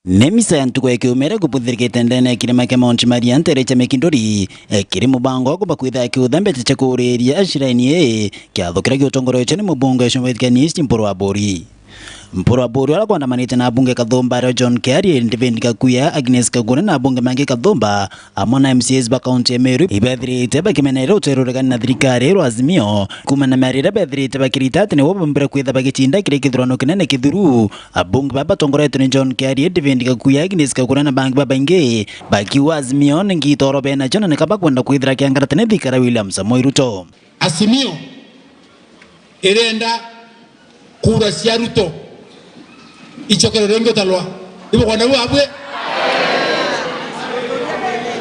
Nemisa yantuko ekiumera kuputhirikite ndene kirima kia Mount Marian terecha mekindori kiri mubango kubakwitha kiuthambe chakuriria ashirainie kiathukira giutongoroche ni mubunge shumwithikanisti mporo wa bori. Mporo wa bori wala kuandamanite na bunge Kathumba John Kerry Ndiveni Kakuya Agnes Kaguna na bunge mangi Kathumba amona MCAs ba county ya Meru ibethirite bakimenera uterurekani na thirikari rwa Azimio kumana merire bethirite bakiritati ni wobombere kwitha bagichinda kire kithurano kinene kithuru abunge baba tongorete ni John Kerry Ndiveni Kakuya Agnes Kaguna na bangi baba ingi bakiwa Azimio ngitoro bena jona nikaba kwenda kwithira kiangaratene thikara William Samoei Ruto. Azimio irenda kura cia Ruto ichokero rengo talwa ibo kwa nawe abwe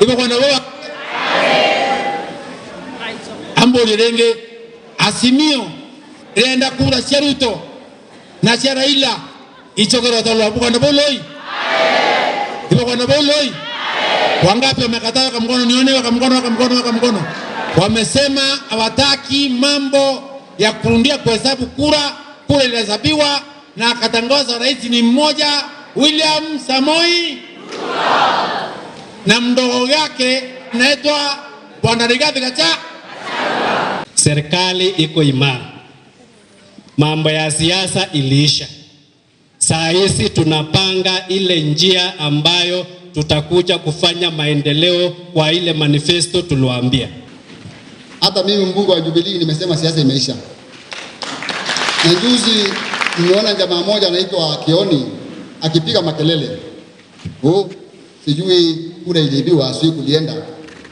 ibo kwa nawe ambo renge Azimio renda kura cia Ruto na cia Raila ichokero talwa kwa nawe loi ibo kwa nawe loi wangapi wamekataa kwa mkono nione kwa mkono wamesema hawataki mambo ya kurundia kuhesabu kura ilihesabiwa na akatangaza rais ni mmoja William Samoei na mdogo yake anaitwa Bwana Rigathi Gachagua. Serikali iko imara, mambo ya siasa iliisha. Saa hizi tunapanga ile njia ambayo tutakuja kufanya maendeleo kwa ile manifesto tuliwaambia. Hata mimi mbunge wa Jubilee nimesema siasa imeisha. Na juzi nimeona jamaa mmoja anaitwa Kioni akipiga makelele. Sijui kura iliibiwa, sijui kulienda.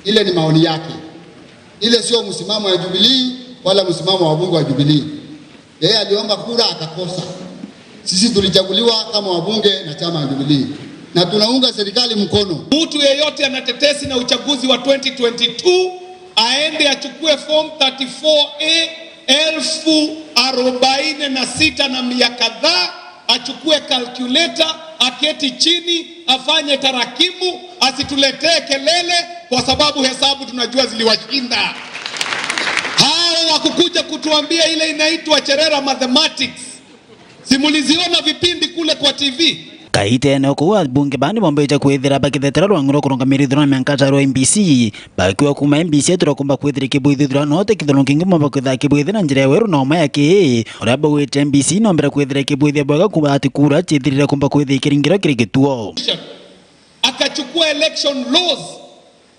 Ile ni maoni yake. Ile sio msimamo wa Jubilee wala msimamo wa wabunge wa Jubilee. Yeye aliomba kura akakosa. Sisi tulichaguliwa kama wabunge na chama ya Jubilee. Na tunaunga serikali mkono. Mtu yeyote anatetesi na uchaguzi wa 2022 aende achukue form 34A 1046 na mia kadhaa, achukue calculator, aketi chini, afanye tarakimu, asituletee kelele kwa sababu hesabu tunajua ziliwashinda. Hao wakukuja kutuambia ile inaitwa cherera mathematics. Simuliziona vipindi kule kwa TV. Kaite na kuwa bunge bani mombeja kwithira bakithetera rwangiro kuronga mirithiro na myankacha ro MBC bakiwa kuma MBC turakumba kwithira kibwithira no te kithiro kingi mo bakwitha kibwithira njira weru no ma yake uraba wete MBC no mbere kwithira kibwithia bwaga kuba ati kura chithirira kumba kwithira kiringira kirigituo akachukua election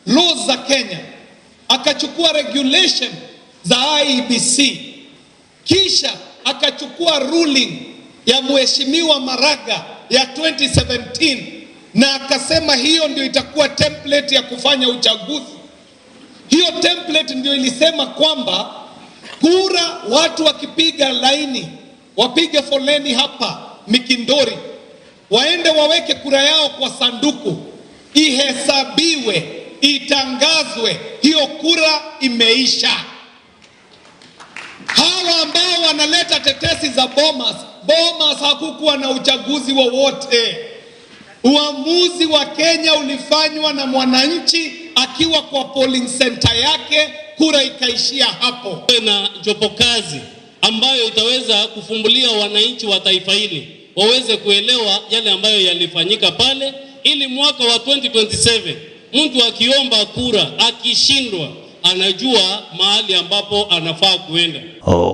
laws za Kenya, akachukua regulation za IEBC, kisha akachukua ruling ya mheshimiwa Maraga ya 2017 na akasema hiyo ndio itakuwa template ya kufanya uchaguzi. Hiyo template ndio ilisema kwamba kura watu wakipiga laini, wapige foleni hapa Mikindori, waende waweke kura yao kwa sanduku, ihesabiwe, itangazwe, hiyo kura imeisha. Hawa ambao wanaleta tetesi za Bomas hakukuwa na uchaguzi wowote. Uamuzi wa Kenya ulifanywa na mwananchi akiwa kwa polling center yake, kura ikaishia hapo. Na jopo kazi ambayo itaweza kufumbulia wananchi wa taifa hili waweze kuelewa yale ambayo yalifanyika pale, ili mwaka wa 2027 mtu akiomba kura akishindwa anajua mahali ambapo anafaa kuenda.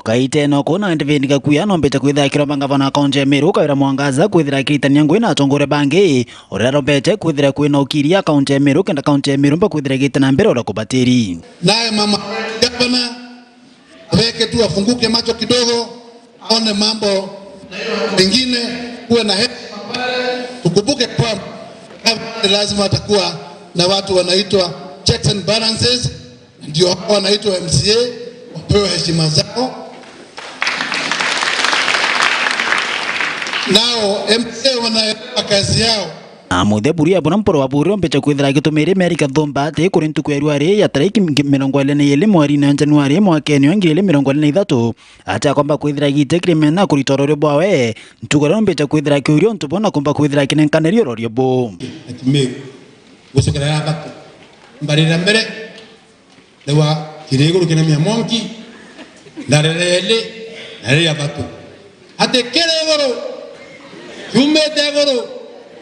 Kaite no kona Ndiveni Kakuya no mbecha kwithira kiromba ngavana kaunti ya Meru kawira mwangaza kwithira kiritania ngwina atongore bangi orero mbecha kwithira kwina ukiria kaunti ya Meru kenda kaunti ya Meru mba kwithira gitana mbere ora kubatiri. Naye mama gavana weke tu afunguke macho kidogo aone mambo mengine, kuwe na heshima. Tukumbuke kwamba lazima atakuwa na watu wanaitwa checks and balances, ndio wanaitwa MCA, wapewe heshima zao. Nao MCA wanaelewa kazi yao. Amuthe buri abona mporo wa buri mbecha kwithira gitumire Meri Kathumba te kurintu kwerwari ya tariki 22 mweri na Januari mwaka 2023 ata kwamba kwithira gitekire mena kuritororo bwawe ntugoro mbecha kwithira kiurio ntubona kwamba kwithira kinenkanerio rorio bo atime gusokera yabatu mbarira mbere lewa kirego kina mia monki ndarele nare yabatu ate keregoro yumete goro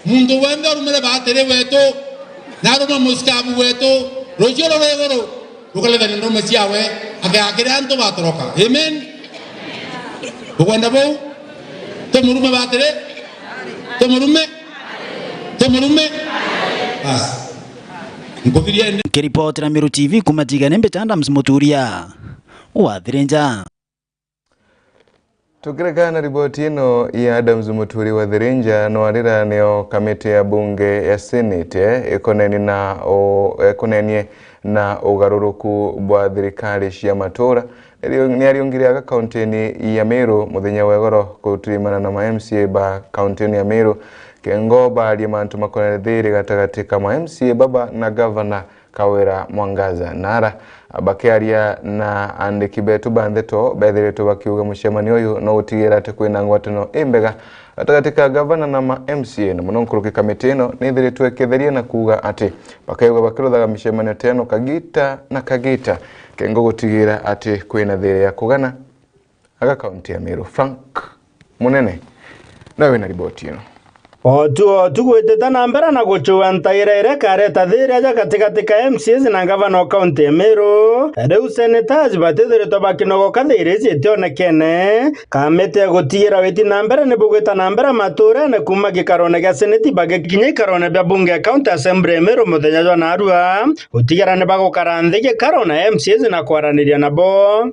mundu wende rumele batere weto naruma muskabu weto rojoro wegoro ukale dani ndo mesiawe akakire anto batoroka amen ukwenda bo tomurume batere tomurume bas ngoviria kiripoti na Meru TV kumatiga nembe tanda msimoturia wa Thirinja. Tukireka na ripoti ino ya Adams Muturi wa Thirinja no arira neo kamiti ya bunge ya Senate ekonenie na ugaruruku bwa thirikari cia matura ni ariongiriaga kauntini ya Meru muthenya wegoro kuturimana na ma MCA ba kauntini ya Meru kengo bali mantu makone thiri gatagati kama MCA baba na governor Kawira Mwangaza nara abakiaria na andiki betu bandeto bethiretu bakiuga mucemani uyu no utigira ati kwina ngwatano imbega atagatika governor na ma MCA na muno nkuruki kamiti ino nithiretu eketheria na kuga ati bakaiuga bakiruthaga micemani teno kagita kengo gutigira ati kwina thiri ya kugana aga kaunti ya Meru. Frank Munene nawe na ripoti ino. Otu gweteta na mbere na guchua ntaire kareta thiri aja katika MCS na governor county ya Meru. Riu senators batithiritwo bakinogoka thiri citionekene kamete gutigira witi na mbere ni bugwita na mbere matura na kuma gikarone gia senate bagikinya ikarone bia bunge county assembly ya Meru muthenya jwa narua gutigira ni bagukaranthi gikarone MCS na kwaraniria nabo.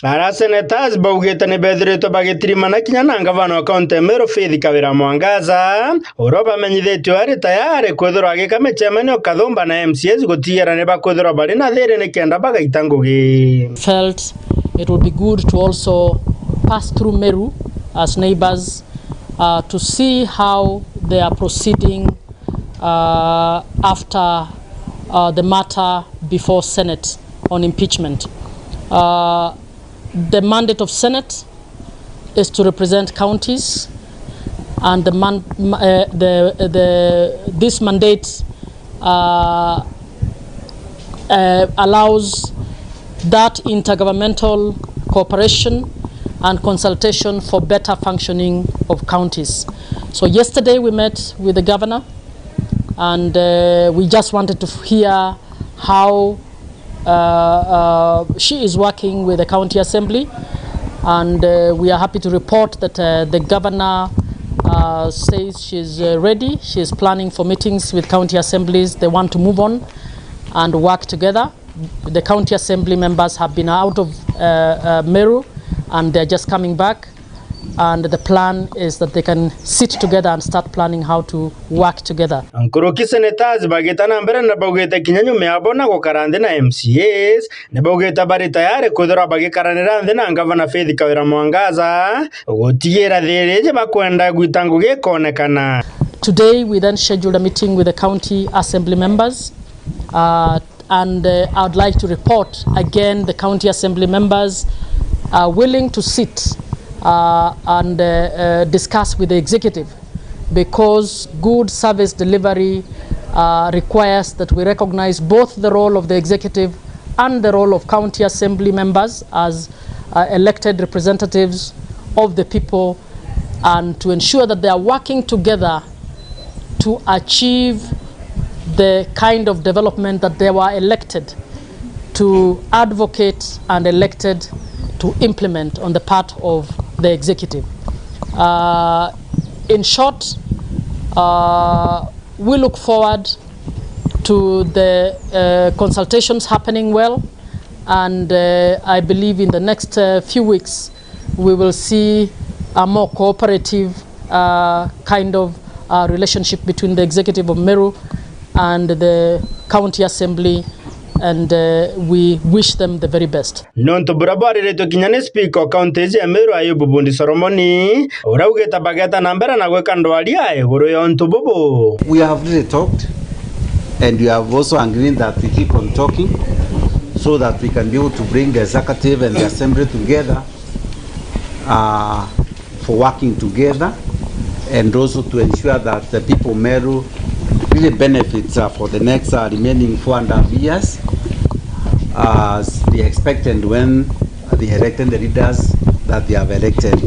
Ara senators baugite ni bethiritwo bagitirimana kinya na governor county Meru Faith Kawira Mwangaza oroba menyithitio ari tayari kwithirwa agikamicemanio kathumba na MCS gutigira ni bakwithirwa bari na thiri ni kenda bagaita ngugi. Felt it would be good to also pass through Meru as neighbors to see how they are proceeding after the matter before Senate on impeachment. The mandate of Senate is to represent counties, and this mandate allows that intergovernmental cooperation and consultation for better functioning of counties. So yesterday we met with the governor, and we just wanted to hear how she is working with the county assembly, and we are happy to report that the governor says she's ready. She is planning for meetings with county assemblies. They want to move on and work together. The county assembly members have been out of Meru, and they're just coming back, and the plan is that they can sit together and start planning how to work together. Nkuruki senators bagitana mbere na baugite kinyanyu meabona gukarande na MCAs ne baugite bari tayari kuthira bagikaranira nthi na governor Faith Kawira Mwangaza gutigira thiri bakwenda gwitangu gikonekana. Today we then scheduled a meeting with the county assembly members, and I would like to report again the county assembly members are willing to sit and discuss with the executive, because good service delivery requires that we recognize both the role of the executive and the role of county assembly members as elected representatives of the people, and to ensure that they are working together to achieve the kind of development that they were elected to advocate and elected to implement on the part of the executive. In short, we look forward to the consultations happening well, and I believe in the next few weeks we will see a more cooperative kind of relationship between the executive of Meru and the county assembly, and we wish them the very best. Nonto burabari reto kinyane speaker county ya Meru Ayubu Bundi Solomoni uraugeta bageta nambera na gweka ndwali ae guru ya onto bubu. We have really talked, and we have also agreed that we keep on talking so that we can be able to bring the executive and the assembly together for working together, and also to ensure that the people of Meru really benefits for the next remaining 4.5 years as they expect, and when they elected the leaders that they have elected.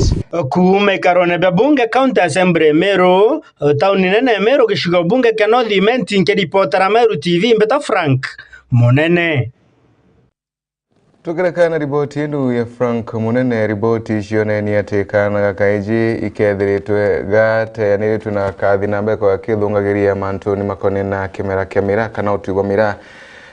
Kuume karone bya bunge county assembly Meru town nene Meru gishigo bunge ke North Imenti nke reporter Meru TV Mbeta Frank Munene. Tukirekana riboti inu ya Frank Munene, riboti shione ni yatekana kakaiji ikethiritwe gateaniritwe na kathi nambe kwa kithungagiria mantuni makone na kemera kana utigwa mira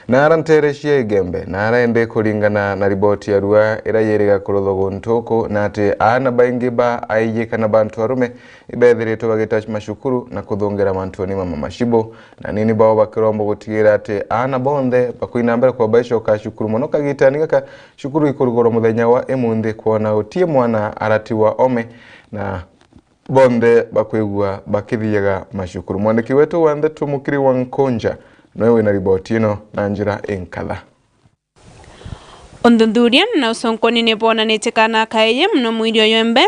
na arantereshia igembe na araende kuringana na riboti ya rua irayeriga kuruthogo ntuku na ati ana baingi ba aiji kana bantu arume ibethiritwe bagitach mashukuru na kuthungera mantuni mama mashibo na nini bao bakirombo gutigira ati ana bonthe bakuinambere kwa baisho ka shukuru muno kagitani gaka shukuru ikurugoro muthenya wa emundi kuona utie mwana aratiwa ome na bonde bakwigua bakithiaga mashukuru. Mwandiki wetu wanthe tumukiri wa Nkonja nowe na riboti ino na njira enkatha. Ondundurian na usonkoni nebona netekana kaeye mno mwirio yombe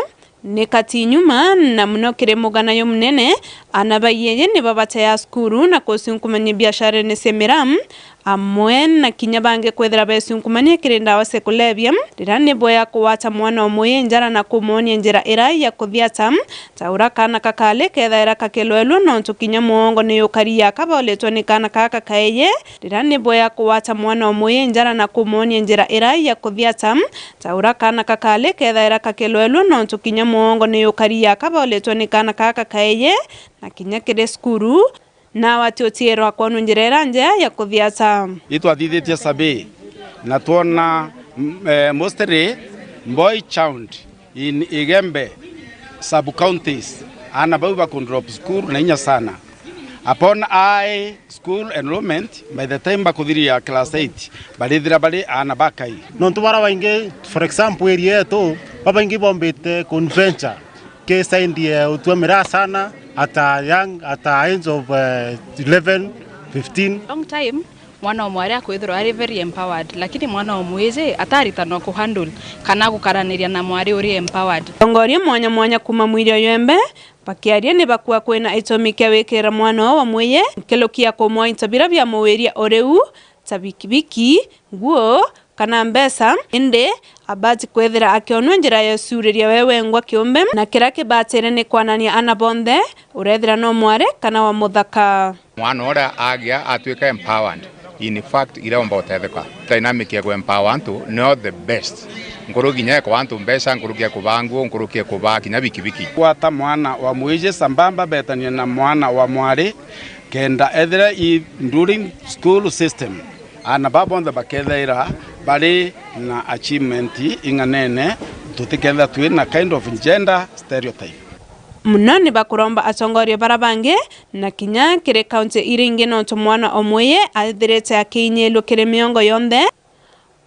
ne kati nyuma na mno kiremugana yo munene anabayeye ne babata ya skuru na kosunkumanye biashara ne semeram amwen na kinyabange kwethera besunkumanye kirenda wa sekulebium rirane boya kuwata mwana omoye njara na kumoni njira irai ya kuthiata taura kana kakale kethaira kakelwelo no tukinya muongo ne yokaria kaboletwa ni kana kaka kaeye rirane boya kuwata mwana omoye njara na kumoni njira irai ya kuthiata taura kana kakale kethaira kakelwelo no tukinya muongo ne yokaria kaboletwa ni kana kaka kaeye na kinya kire skuru na wati otierwa kwa nunjirera nje ya kuthiata itwa thithitie sabe na tuona mostly boy child in Igembe sub counties ana bauba kun drop school na inya sana upon I school enrollment by the time bakuthiria class 8 balithira bali ana bakai no tubara wainge for example area yetu baba ingi bombete conventure ke saindie utwemera sana at a young at a age of 11 15 long time mwana omwari akwithirwa ari very empowered lakini mwana omweze ataritanwa ku handle kana gukaraniria na mwari uri empowered ongoria mwanya kuma mwirio yembe pakiaria ne bakwa kwena itomike wekera mwana wa mwiye kelokia ko mwa intabira bya muweria oreu tabikibiki guo kana mbesa inde abati kwethira akionwa njira ya suriria wewe ngwa kiumbe na kirake batere ne kwanania anabonde urethira no mware kana wa muthaka mwana ora agia atwika empowered in fact iraomba utetheka dynamic ya empower antu not the best nguruginya kwa antu mbesa ngurugia kubangu ngurugia kubaki na bikibiki kwata mwana wa muije sambamba betania na mwana wa mwari kenda ethira during school system ana babonde bakethaira bali na achievement inganene tutiketha twina kind of gender stereotype munani bakuromba atongoria barabange na kinya kire county iringe no mwana omweye athirete akinyelo kire miongo yonde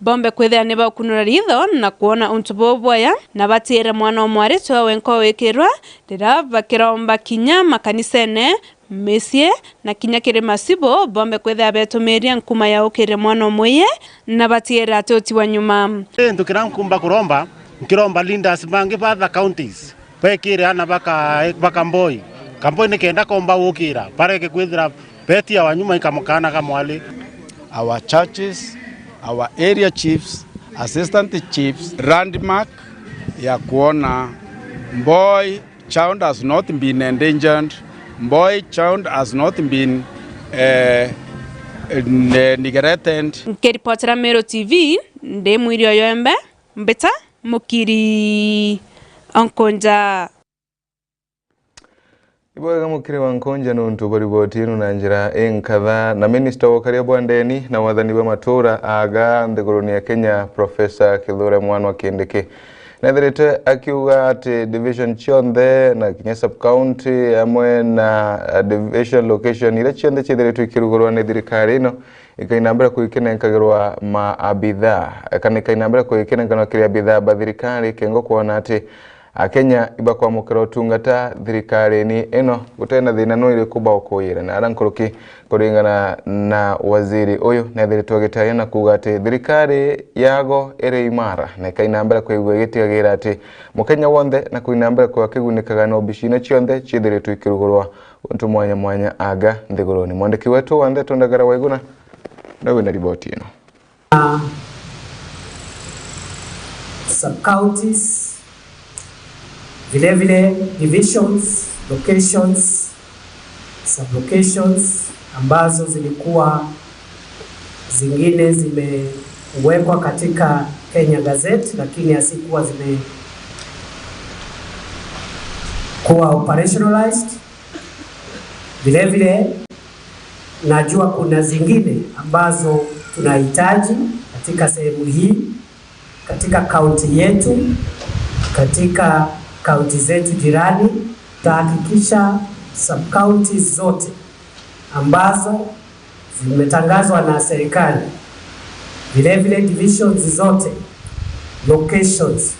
bombe kwethera ne bakunura ritho na kuona untubo boya na batira mwana omware twa wenko wekirwa rira bakiromba kinya makanisene mesie na kinya kire masibo bombe kwethera betumeria nkuma ya ukire mwana omweye na batira atoti wa nyuma ndukira nkumba kuromba nkiromba leaders bange ba the counties pekire ana baka mboi kampoi nikenda komba ukira pareke kwethera betia wa nyuma ikamukana kamwali our churches our area chiefs assistant chiefs landmark ya kuona boy child has not been endangered boy child has not been neglected. Keripotera Meru TV nde mwirio yombe mbeta mukiri Nkonja Ibwaga mukiri wa Nkonja nuntu bariboti inu na njira enkatha na minister wakaria bwandeni na wathani ba matura aga nthiguruni ya Kenya Professor Kithure Mwanwa Kindiki nethirite akiuga ati division chionthe na kinya sub county amwe na division location ira chionthe chithiritwe ikirugurwa ni thirikari ino ikainambira kuikenengagirwa maabitha kana ikainambira kuikenengana kiria bitha ba thirikari kengo kuona ati Kenya iba kwa mukira utungata thirikari ni ino gutena thina no iri kuba okoyira na arankuruki kuringana na waziri uyu nethiritwe gitaya na kuga ati thirikari yago iri imara na ikainambira kuigwa gitiagira ati mukenya wonthe na kuinambira kwa kigunikaga no bishina chionthe chithiritwe ikirugurwa untu mwanya aga nthiguruni. Mwandiki wetu wanthe Tondagara Waiguna nawe na riboti ino. sub-counties, vile divisions, locations, sub-locations ambazo zilikuwa zingine zimewekwa katika Kenya Gazette lakini hasikuwa zimekuwa operationalized. Vile najua kuna zingine ambazo tunahitaji katika sehemu hii, katika kaunti yetu, katika kaunti zetu jirani. Tutahakikisha sub-counties zote ambazo zimetangazwa na serikali, vile divisions zote, locations,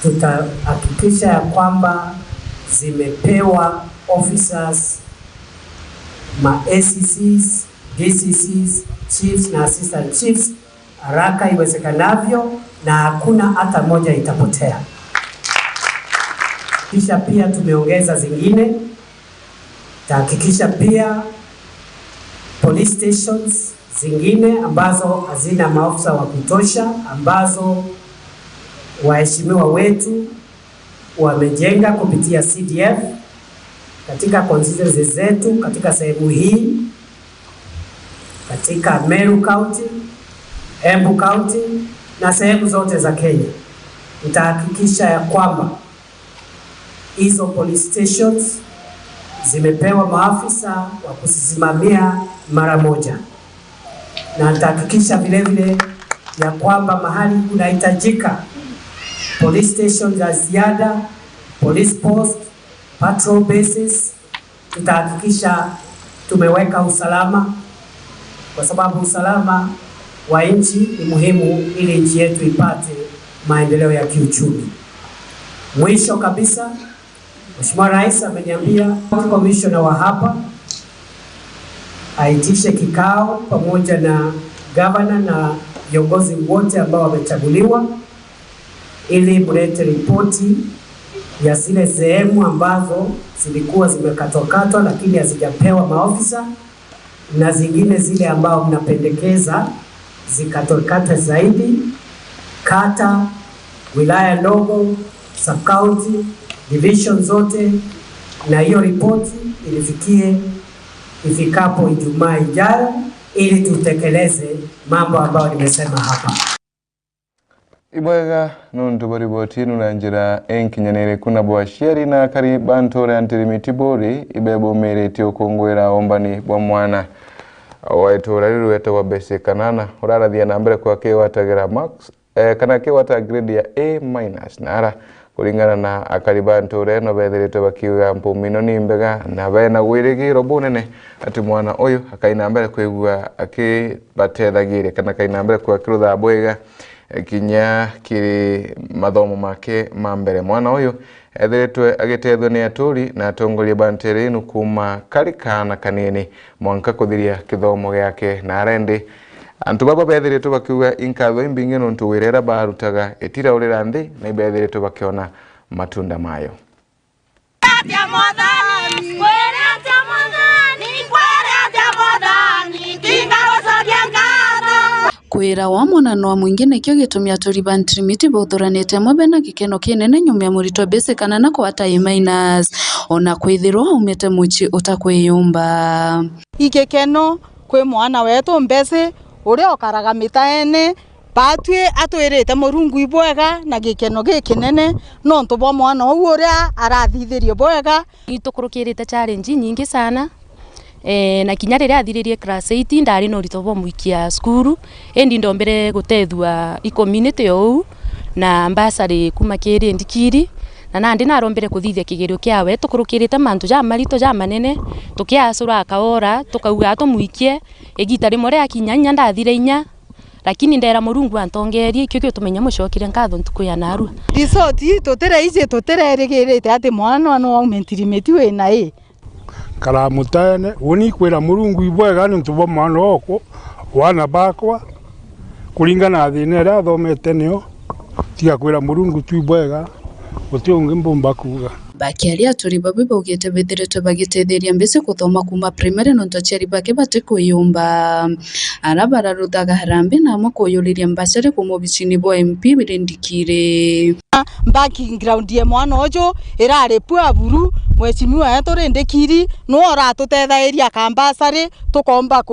tutahakikisha ya kwamba zimepewa officers, ma ACCs, DCCs, chiefs na assistant chiefs haraka iwezekanavyo, na hakuna hata moja itapotea. Kisha pia tumeongeza zingine, tahakikisha pia police stations zingine ambazo hazina maafisa wa kutosha, ambazo waheshimiwa wetu wamejenga kupitia CDF katika constituency zetu, katika sehemu hii, katika Meru County, Embu County na sehemu zote za Kenya. Nitahakikisha ya kwamba hizo police stations zimepewa maafisa wa kusimamia mara moja, na nitahakikisha vile ya kwamba mahali kunahitajika police stations za ziada, police post, patrol bases, tutahakikisha tumeweka usalama, kwa sababu usalama wa nchi ni muhimu ili nchi yetu ipate maendeleo ya kiuchumi. Mwisho kabisa, Mheshimiwa Rais ameniambia commissioner wa hapa aitishe kikao pamoja na governor na viongozi wote ambao wamechaguliwa ili mlete ripoti ya zile sehemu ambazo zilikuwa zimekatwa lakini hazijapewa maofisa, na zingine zile ambao mnapendekeza zikatokata zaidi, kata, wilaya ndogo, sub-county, division zote, na hiyo ripoti ilifikie ifikapo Ijumaa ijayo ili tutekeleze mambo ambayo nimesema hapa. Ibwega nuntu bariboti nunanjira enkinyanere kuna bwasheri na karibantore antimitibori ibebo mereti okongwera ombani bwa mwana waitora riruete wa basic kanana urara thia nambere kwa ke watagira max kana ke wata grade ya A- nara kuringana na akaribantore no betherete bakiuga mpumino ni mbega na bena gwirigiro bunene ati mwana oyo akaina mbere kwigua akibatethagire kana kaina mbere kwa kirutha bwega kinya kiri mathomo make mambere. Mwana uyu ethiritwe agitethwo ni aturi na atongoria bantere inu kuma kari kana kanini mwanka kuthiria kithomo giake na arendi antu baba bethiritwe bakiuga inkatho imbingi nuntu wirera barutaga etira urira nthi na bethiritwe bakiona matunda mayo. Kwira wa mwana wa mwingine kyo gitumia turi bantrimiti bothoranete mobe na gikeno kinene nyumya murito basic kana na kwa A- ona kwithirwa umete muchi utakwiyumba igikeno kwi mwana wetu mbese uri okaraga mitaene batwe atwirite murungu ibwega na gikeno gikinene no ntubwa mwana uyu uri arathithirio bwega itukurukirite challenge nyingi sana. Na kinya riria athiririe class 8 ndari no ritobo muikia skuru endi ndombere gutethwa i community ou na ambassador kuma kiri ndikiri na nandi narombere kuthithia kigerio kiawe tukurukirite mantu ja marito ja manene tukiasura akaora tukauga atumuikie egita rimwe ria kinya nya ndathire inya lakini ndera murungu antongerie ikyo kyo tumenya mucokire ngatho ntuku ya narua risoti tutire ice tutire rigirite ati mwana no augmentimate we na kala mutane uni kwira murungu ibwega ni ntubo mwana oko wana bakwa kuringana thine ra thomete nio tiga kwira murungu tu ibwega gutio ngimbo mbakuga bakiaria turi babu baugite bithiritwe bagitetheria mbese kuthoma kuma primary no ntocheri bake bate kuyumba arabara ruthaga harambe na mukuyuriria mbacare kumubicini bo MP birindikire background ye mwana ojo irare pua buru mweshimiwa yetu rindikiri no ratutethairia kambacare tukomba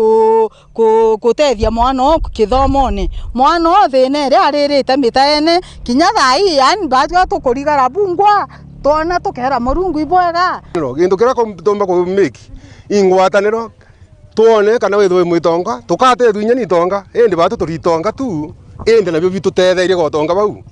kutethia mwana kithomone mwana thine ri aririte mitaene kinya thai yani batwa tukurigara bungwa tona tukera murungu ibwega gintu kira komba ko make ingwataniro tuone kana withwe mwitonga tukate thunya ni tonga endi batu turitonga tu endi nabyo bitutethairie gotonga bau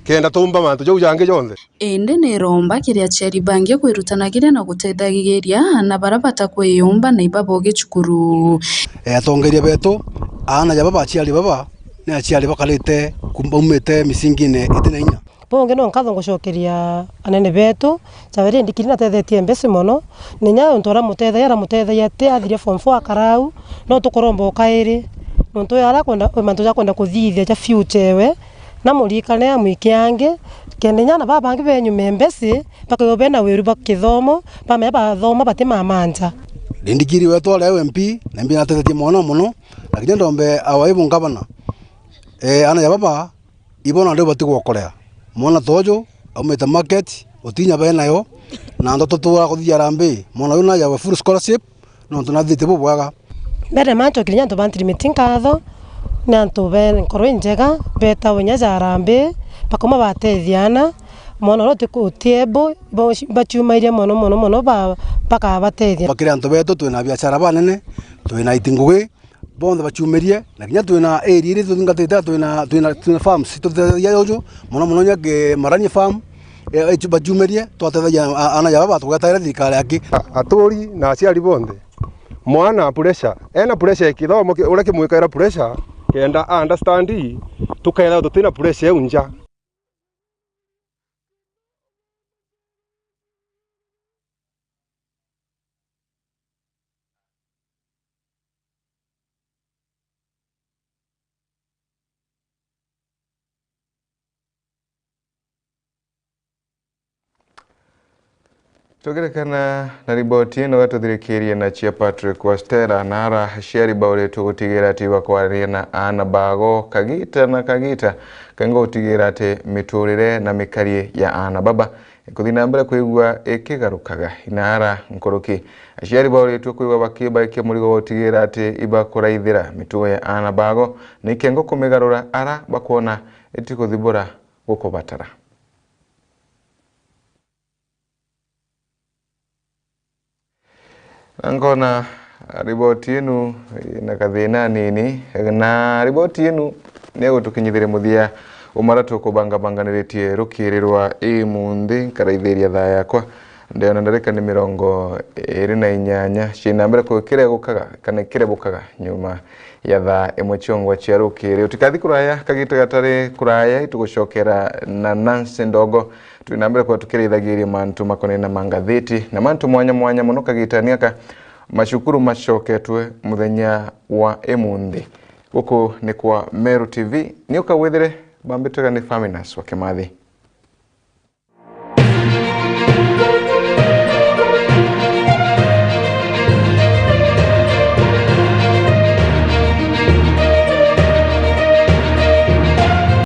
kenda tumba mantu jau jange jonthe ende ne romba kiria cheri bangi kwirutanagiria na gutethagiria na barabata kwiyumba na ibaboge chukuru atongeria betu ana ya baba aciari baba ni aciari bakalite kumbumite misingine itene inya bonge no nkatho gucokeria anene betu chabere ndikiri na tethetie mbese mono ninya ntora mutethaia te athire form 4 akarau no tukorombo kairi nonto yara kwenda mantu ya kwenda kuthithia cha future we na murikane amwikiange kende na baba ange benyu membesi bakayobe na weru bakithomo bame bathoma batima manja ndikiri wetu ale MP na mbi natethetie mono muno lakini ndombe awaibu ngabana ana ya baba ibona ndio batigwokorea mwana tojo aumeta market otinya bena yo na ndo tutura kuthia rambe mwana yuna ya full scholarship no tunathite bubwaga bere manto kinya to bantri meeting katho na to ben koro njega beta wonya za rambe pakoma batethiana mwana rote ku tiebo bachumairia mono ba paka batethia bakira nto beto twina biashara banene twina itingugi bondo bachumerie na kinya twina area iri tungateta twina farms tutethia yojo mono nyake maranye farm bachumerie twatethagia ana ya baba tugataira thirikari yake aturi na aciari bonthe mwana pressure ena pressure kithomo ureke mwikaira pressure kenda understand tuketha tutina pressure unja tukirekana na riboti ino gatuthirikirie na chia Patrick Wastera nara sheri baure tugutigira ati bakwaria na ana bago kagita kango utigira ati miturire na mikarie ya ana baba kuthina mbere kuigwa ikigarukaga inara nkoroki sheri baure tukuigwa bakiba ikemurigo utigira ati ibakuraithira mituwe ya ana bago nikengo kumigarura ara bakona etikuthibura gukubatara Angona riboti yenu na kathina nini na riboti yenu nego tukinyithire muthia umaratu kubanganiretie rukiri rwa imundi karaithiria tha yakwa ndena ndarika ni 28 cina mbere kwikire gukaga kana kire bukaga nyuma ya tha imwe chongwa cia rukiri utikathi kuraya kagita gatari kuraya itugucokera na Nancy Ndogo twina mbere kwa tukirithagiria mantu makone na mangatheti na mantu mwanya muno kagitaniaka mashukuru machoketwe muthenya wa emundi guku ni kwa Meru TV ni ukawethire bambitega ni Faminas wa Kimathi.